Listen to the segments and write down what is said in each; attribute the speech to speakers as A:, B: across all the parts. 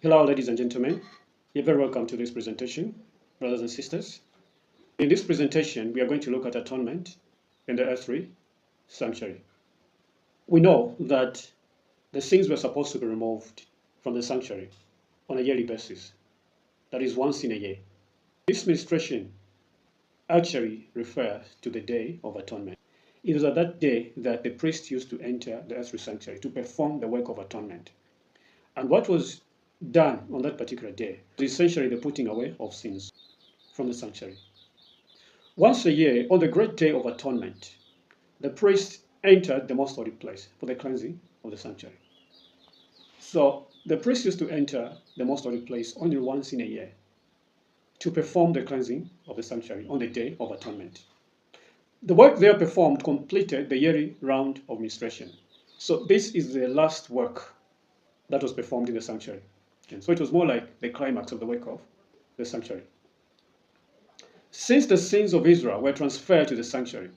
A: Hello, ladies and gentlemen. You're very welcome to this presentation, brothers and sisters. In this presentation, we are going to look at atonement in the earthly sanctuary. We know that the sins were supposed to be removed from the sanctuary on a yearly basis, that is, once in a year. This ministration actually refers to the Day of Atonement. It was at that day that the priest used to enter the earthly sanctuary to perform the work of atonement. And what was done on that particular day is essentially the putting away of sins from the sanctuary. Once a year, on the great day of atonement, the priest entered the most holy place for the cleansing of the sanctuary. So the priest used to enter the most holy place only once in a year to perform the cleansing of the sanctuary on the day of atonement. The work there performed completed the yearly round of ministration. So this is the last work that was performed in the sanctuary. And so it was more like the climax of the work of the sanctuary. Since the sins of Israel were transferred to the sanctuary,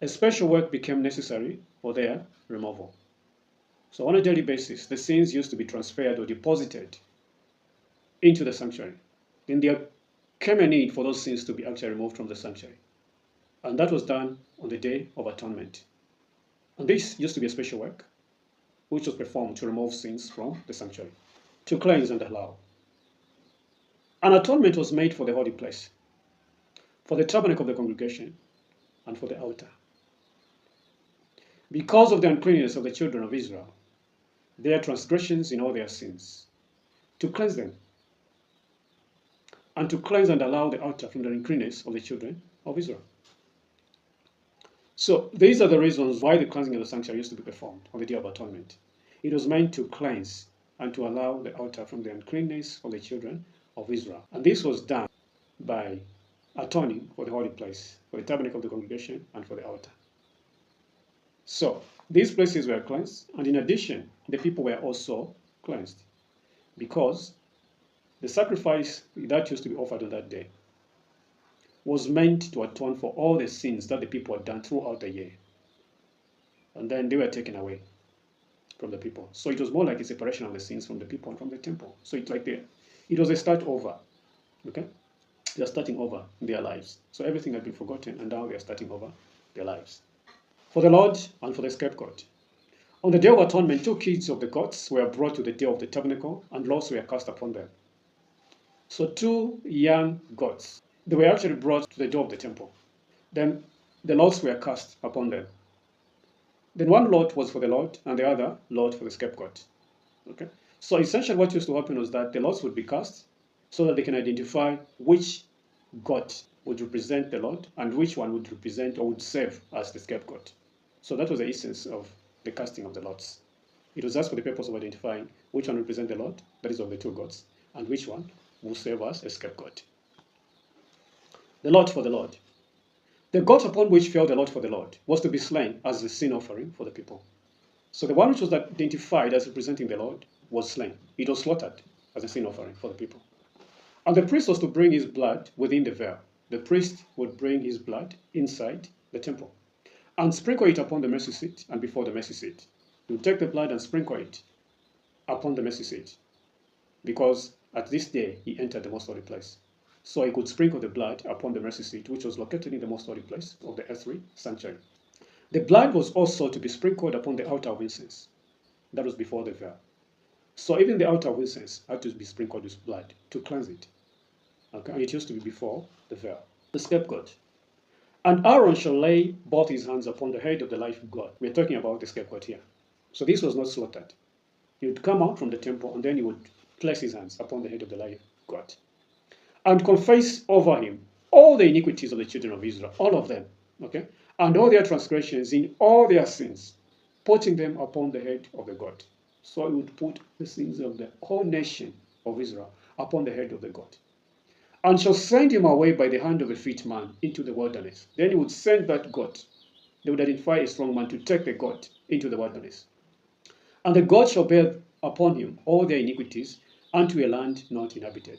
A: a special work became necessary for their removal. So on a daily basis, the sins used to be transferred or deposited into the sanctuary. Then there came a need for those sins to be actually removed from the sanctuary. And that was done on the Day of Atonement. And this used to be a special work which was performed to remove sins from the sanctuary, to cleanse and allow. An atonement was made for the holy place, for the tabernacle of the congregation, and for the altar. Because of the uncleanness of the children of Israel, their transgressions in all their sins, to cleanse them, and to cleanse and allow the altar from the uncleanness of the children of Israel. So these are the reasons why the cleansing of the sanctuary used to be performed on the Day of Atonement. It was meant to cleanse and to allow the altar from the uncleanness of the children of Israel. And this was done by atoning for the holy place, for the tabernacle of the congregation, and for the altar. So these places were cleansed, and in addition, the people were also cleansed, because the sacrifice that used to be offered on that day was meant to atone for all the sins that the people had done throughout the year. And then they were taken away from the people. So it was more like a separation of the sins from the people and from the temple. So it's like it was a start over. Okay? They're starting over in their lives. So everything had been forgotten, and now they're starting over their lives. For the Lord and for the scapegoat. On the Day of Atonement, 2 kids of the goats were brought to the day of the tabernacle, and lots were cast upon them. So 2 young goats, they were actually brought to the door of the temple. Then the lots were cast upon them. Then one lot was for the Lord, and the other lot for the scapegoat. Okay? So essentially what used to happen was that the lots would be cast so that they can identify which goat would represent the Lord and which one would represent or would serve as the scapegoat. So that was the essence of the casting of the lots. It was just for the purpose of identifying which one represents the Lord, that is of the 2 goats, and which one will serve as a scapegoat. The lot for the Lord. The goat upon which fell the lot for the Lord was to be slain as a sin offering for the people. So the one which was identified as representing the Lord was slain. It was slaughtered as a sin offering for the people. And the priest was to bring his blood within the veil. The priest would bring his blood inside the temple and sprinkle it upon the mercy seat and before the mercy seat. He would take the blood and sprinkle it upon the mercy seat, because at this day he entered the most holy place. So he could sprinkle the blood upon the mercy seat, which was located in the most holy place of the earthly sanctuary. The blood was also to be sprinkled upon the altar of incense. That was before the veil. So even the altar of incense had to be sprinkled with blood to cleanse it. Okay? And it used to be before the veil. The scapegoat. And Aaron shall lay both his hands upon the head of the live goat. We're talking about the scapegoat here. So this was not slaughtered. He would come out from the temple, and then he would place his hands upon the head of the live goat and confess over him all the iniquities of the children of Israel, all of them, okay, and all their transgressions in all their sins, putting them upon the head of the goat. So he would put the sins of the whole nation of Israel upon the head of the goat, and shall send him away by the hand of a fit man into the wilderness. Then he would send that goat. They would identify a strong man to take the goat into the wilderness. And the goat shall bear upon him all their iniquities unto a land not inhabited.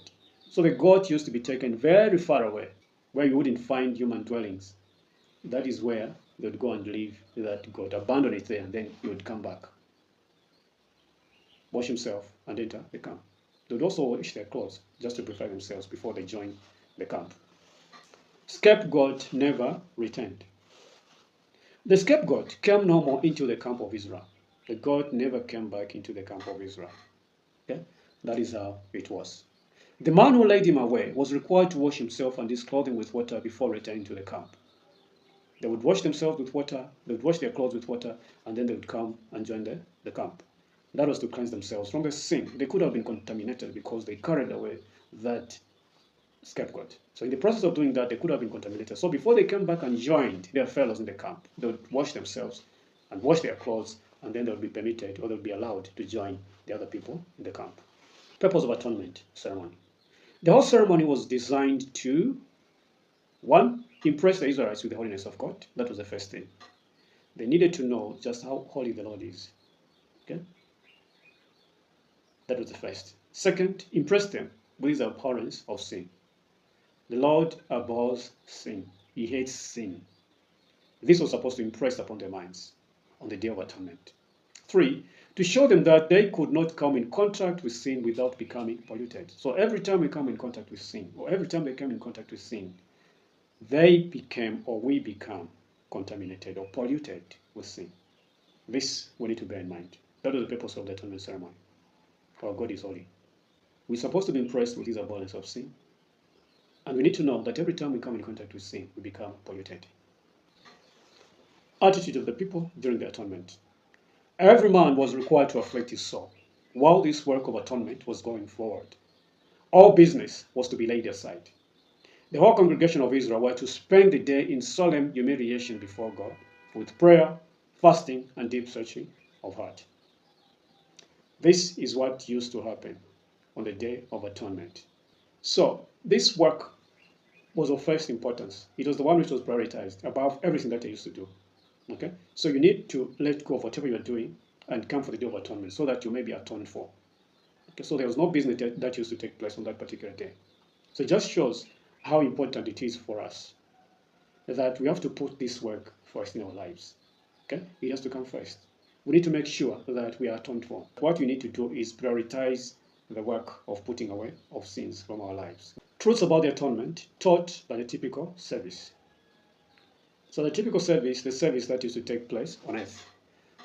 A: So the goat used to be taken very far away, where you wouldn't find human dwellings. That is where they would go and leave that goat, abandon it there, and then he would come back, wash himself, and enter the camp. They would also wash their clothes just to purify themselves before they join the camp. Scapegoat never returned. The scapegoat came no more into the camp of Israel. The goat never came back into the camp of Israel. Okay? That is how it was. The man who laid him away was required to wash himself and his clothing with water before returning to the camp. They would wash themselves with water, they would wash their clothes with water, and then they would come and join the camp. That was to cleanse themselves from the sin. They could have been contaminated because they carried away that scapegoat. So in the process of doing that, they could have been contaminated. So before they came back and joined their fellows in the camp, they would wash themselves and wash their clothes, and then they would be permitted or they would be allowed to join the other people in the camp. Purpose of atonement ceremony. The whole ceremony was designed to, one, impress the Israelites with the holiness of God. That was the first thing. They needed to know just how holy the Lord is. Okay? That was the first. Second, impress them with the abhorrence of sin. The Lord abhors sin. He hates sin. This was supposed to impress upon their minds on the Day of Atonement. 3, to show them that they could not come in contact with sin without becoming polluted. So every time we come in contact with sin, or every time they came in contact with sin, they became or we become contaminated or polluted with sin. This we need to bear in mind. That was the purpose of the atonement ceremony. Our God is holy. We're supposed to be impressed with his abhorrence of sin. And we need to know that every time we come in contact with sin, we become polluted. Attitude of the people during the atonement. Every man was required to afflict his soul while this work of atonement was going forward. All business was to be laid aside. The whole congregation of Israel were to spend the day in solemn humiliation before God with prayer, fasting, and deep searching of heart. This is what used to happen on the Day of Atonement. So, this work was of first importance. It was the one which was prioritized above everything that they used to do. Okay? So you need to let go of whatever you're doing and come for the Day of Atonement so that you may be atoned for. Okay? So there was no business that used to take place on that particular day. So it just shows how important it is for us that we have to put this work first in our lives. Okay? It has to come first. We need to make sure that we are atoned for. What we need to do is prioritize the work of putting away of sins from our lives. Truths about the atonement taught by the typical service. So the typical service, the service that used to take place on earth.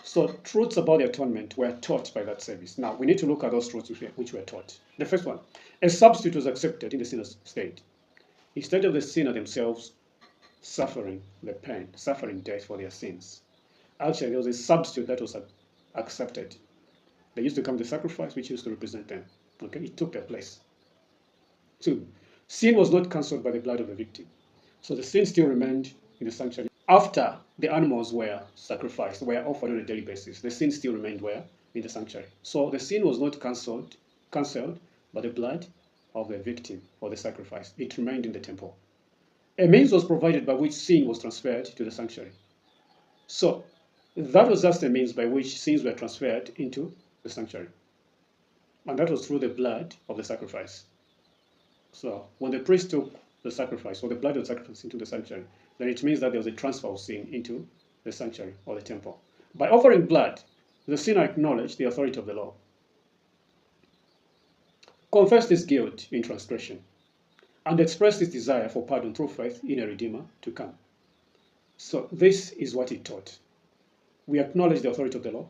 A: So truths about the atonement were taught by that service. Now, we need to look at those truths which were taught. The first one, a substitute was accepted in the sinner's state. Instead of the sinner themselves suffering the pain, suffering death for their sins, actually there was a substitute that was accepted. They used to come to sacrifice, which used to represent them. Okay, it took their place. 2, sin was not cancelled by the blood of the victim. So the sin still remained in the sanctuary. After the animals were sacrificed, were offered on a daily basis, the sin still remained where? In the sanctuary. So the sin was not cancelled by the blood of the victim or the sacrifice. It remained in the temple. A means was provided by which sin was transferred to the sanctuary. So that was just a means by which sins were transferred into the sanctuary. And that was through the blood of the sacrifice. So when the priest took the sacrifice or the blood of the sacrifice into the sanctuary, then it means that there was a transfer of sin into the sanctuary or the temple. By offering blood, the sinner acknowledged the authority of the law, confessed his guilt in transgression, and expressed his desire for pardon through faith in a Redeemer to come. So this is what it taught. We acknowledge the authority of the law.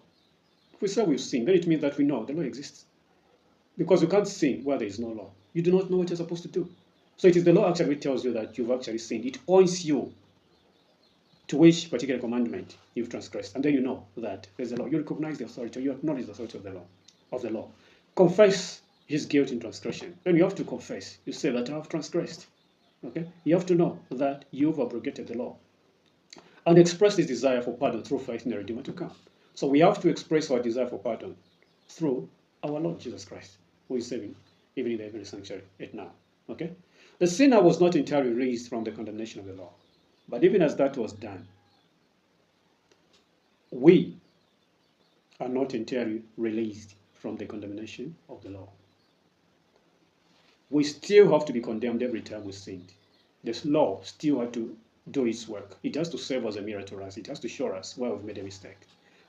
A: If we say we've sinned, then it means that we know the law exists. Because you can't sin where there is no law. You do not know what you're supposed to do. So it is the law actually which tells you that you've actually sinned. It points you to which particular commandment you've transgressed. And then you know that there's a law. You recognize the authority, you acknowledge the authority of the law. Confess his guilt in transgression. Then you have to confess. You say that I have transgressed. Okay? You have to know that you've abrogated the law. And express his desire for pardon through faith in the Redeemer to come. So we have to express our desire for pardon through our Lord Jesus Christ, who is saving even in the heavenly sanctuary yet now. Okay? The sinner was not entirely released from the condemnation of the law. But even as that was done, we are not entirely released from the condemnation of the law. We still have to be condemned every time we sinned. This law still has to do its work. It has to serve as a mirror to us. It has to show us where we've made a mistake.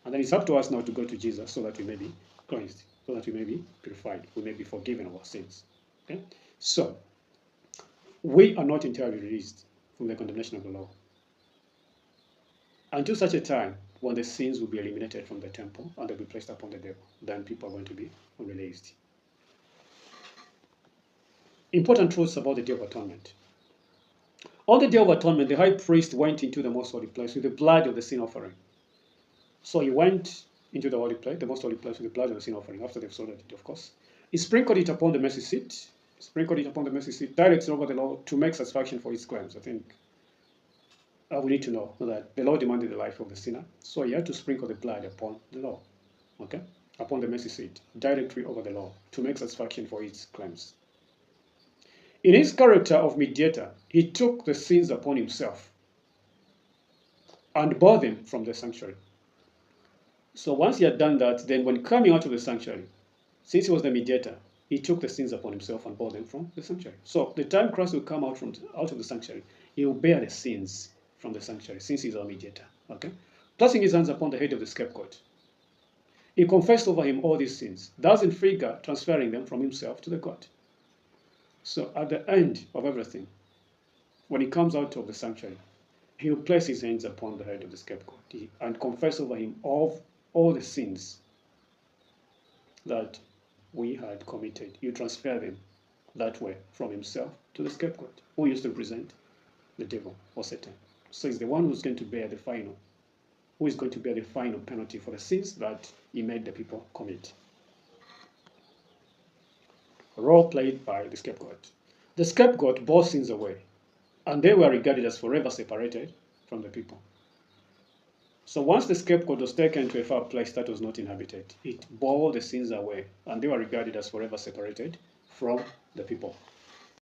A: And then it's up to us now to go to Jesus so that we may be cleansed. so that we may be purified, we may be forgiven of our sins. Okay? So, we are not entirely released from the condemnation of the law until such a time when the sins will be eliminated from the temple and they'll be placed upon the devil. Then people are going to be released. Important truths about the Day of Atonement. On the Day of Atonement, the high priest went into the most holy place with the blood of the sin offering. So he went into the holy place, the most holy place, with the blood of the sin offering, after they've slaughtered it, of course. He sprinkled it upon the mercy seat, directly over the law to make satisfaction for his claims. I think we need to know that the law demanded the life of the sinner, so he had to sprinkle the blood upon the law, okay, upon the mercy seat, directly over the law, to make satisfaction for his claims. In his character of mediator, he took the sins upon himself and bore them from the sanctuary. So once he had done that, then when coming out of the sanctuary, since he was the mediator, he took the sins upon himself and bore them from the sanctuary. So the time Christ will come out of the sanctuary, he will bear the sins from the sanctuary, since he's our mediator. Okay? Placing his hands upon the head of the scapegoat, he confessed over him all these sins, thus in figure transferring them from himself to the God. So at the end of everything, when he comes out of the sanctuary, he will place his hands upon the head of the scapegoat and confess over him of all the sins that we had committed. You transfer them that way from himself to the scapegoat, who used to represent the devil or Satan. So he's the one who's going to bear the final, who is going to bear the final penalty for the sins that he made the people commit. A role played by the scapegoat. The scapegoat bore sins away, and they were regarded as forever separated from the people. So once the scapegoat was taken to a far place that was not inhabited, it bore the sins away, and they were regarded as forever separated from the people.